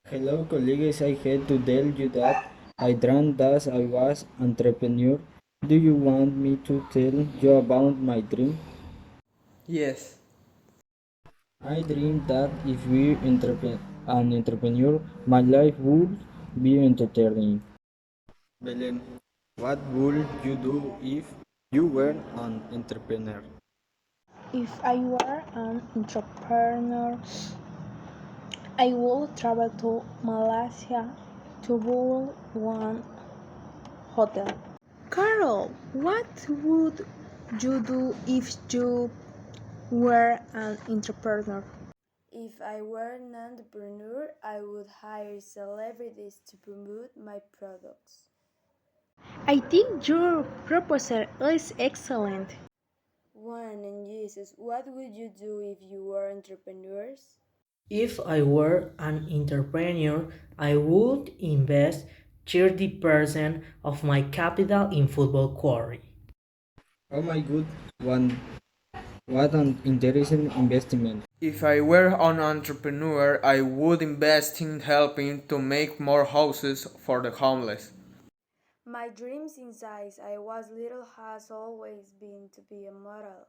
Hello colleagues, I had to tell you that I dreamed that I was entrepreneur. Do you want me to tell you about my dream? Yes. I dreamed that if we an entrepreneur, my life would be entertaining. Belen, what would you do if you were an entrepreneur? If I were an entrepreneur, I would travel to Malaysia to build one hotel. Carol, what would you do if you were an entrepreneur? If I were an entrepreneur, I would hire celebrities to promote my products. I think your proposal is excellent. Juan and Jesus, what would you do if you were entrepreneurs? If I were an entrepreneur, I would invest 30% of my capital in football quarry. Oh my god, one, what an interesting investment. If I were an entrepreneur, I would invest in helping to make more houses for the homeless. My dream since I was little has always been to be a model.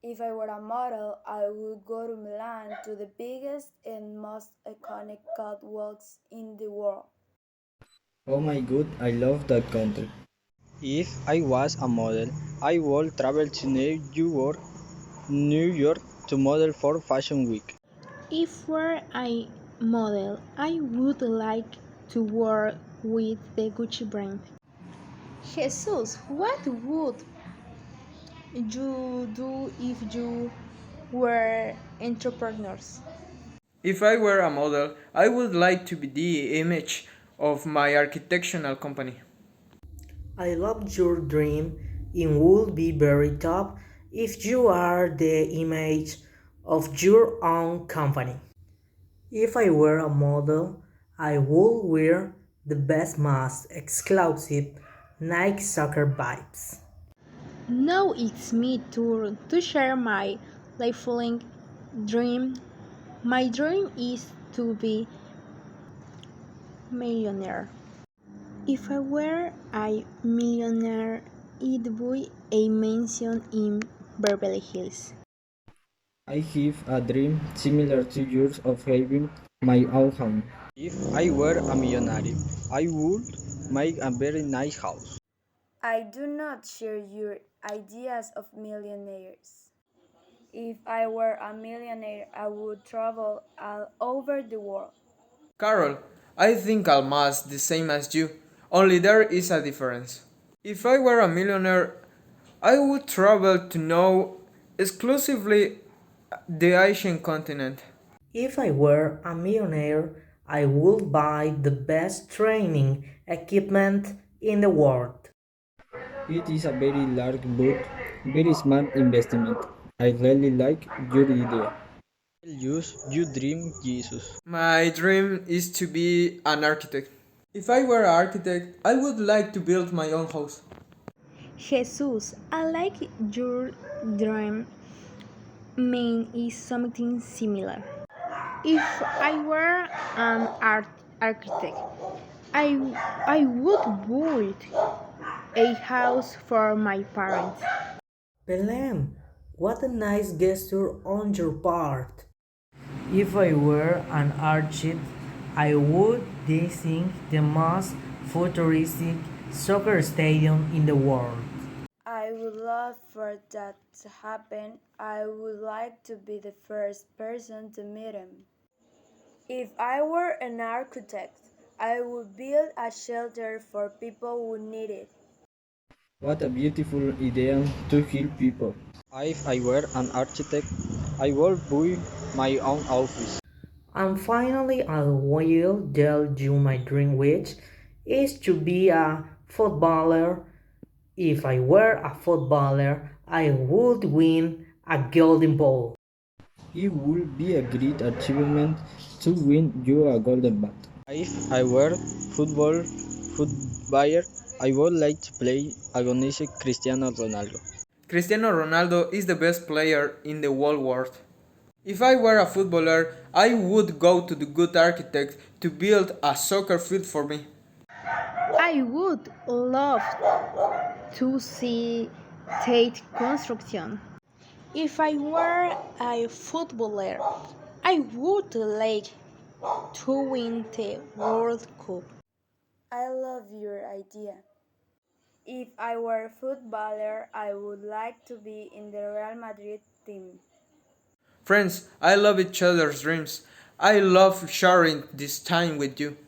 If I were a model, I would go to Milan to the biggest and most iconic catwalks in the world. Oh my god, I love that country. If I was a model, I would travel to New York to model for Fashion Week. If were I model, I would like to work with the Gucci brand. Jesus, what would you do if you were entrepreneurs? If I were a model, I would like to be the image of my architectural company. I love your dream. It would be very top if you are the image of your own company. If I were a model, I would wear the best most exclusive Nike soccer vibes. Now it's me turn to share my lifelong dream. My dream is to be millionaire. If I were a millionaire, it would be a mansion in Beverly Hills. I have a dream similar to yours of having my own home. If I were a millionaire, I would make a very nice house. I do not share your ideas of millionaires. If I were a millionaire, I would travel all over the world. Carol, I think almost the same as you, only there is a difference. If I were a millionaire, I would travel to know exclusively the Asian continent. If I were a millionaire, I would buy the best training equipment in the world. It is a very large but very smart investment. I really like your idea. Use your dream, Jesus. My dream is to be an architect. If I were an architect, I would like to build my own house. Jesus, I like your dream. Mine is something similar. If I were an architect, I, I would build a house for my parents. Belém, what a nice gesture on your part. If I were an architect, I would design the most futuristic soccer stadium in the world. I would love for that to happen. I would like to be the first person to meet him. If I were an architect, I would build a shelter for people who need it. What a beautiful idea to help people. If I were an architect, I would build my own office. And finally, I will tell you my dream, which is to be a footballer. If I were a footballer, I would win a golden ball. It would be a great achievement to win you a golden bat. If I were footballer, I would like to play against Cristiano Ronaldo. Cristiano Ronaldo is the best player in the whole world. If I were a footballer, I would go to the good architect to build a soccer field for me. I would love to see Tate construction. If I were a footballer, I would like to win the World Cup. I love your idea. If I were a footballer, I would like to be in the Real Madrid team. Friends, I love each other's dreams. I love sharing this time with you.